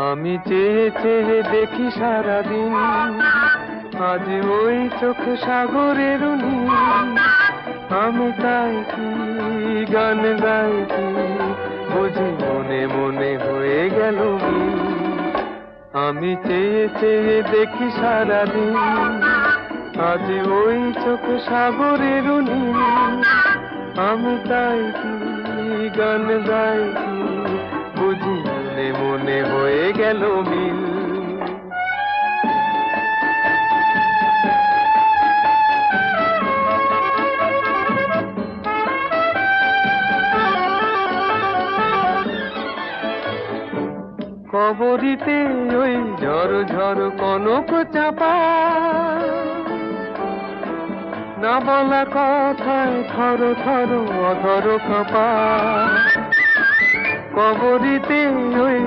আমি চেয়ে চেয়ে দেখি সারাদিন, আজ ওই চোখে সাগরের নীল। আমি তাই কি গান গাই কি, বুঝি মনে মনে হয়ে গেল মিল। আমি চেয়ে চেয়ে দেখি সারাদিন, আজ ওই চোখে সাগরের নীল। আমি তাই কি গান গাই কি, বুঝি মনে মনে হয়ে গেল মিল। কবরীতে ওই ঝড় ঝড় কনক চাপা, না বলা কথায় থর থর অধর কাঁপা। কবরীতে ওই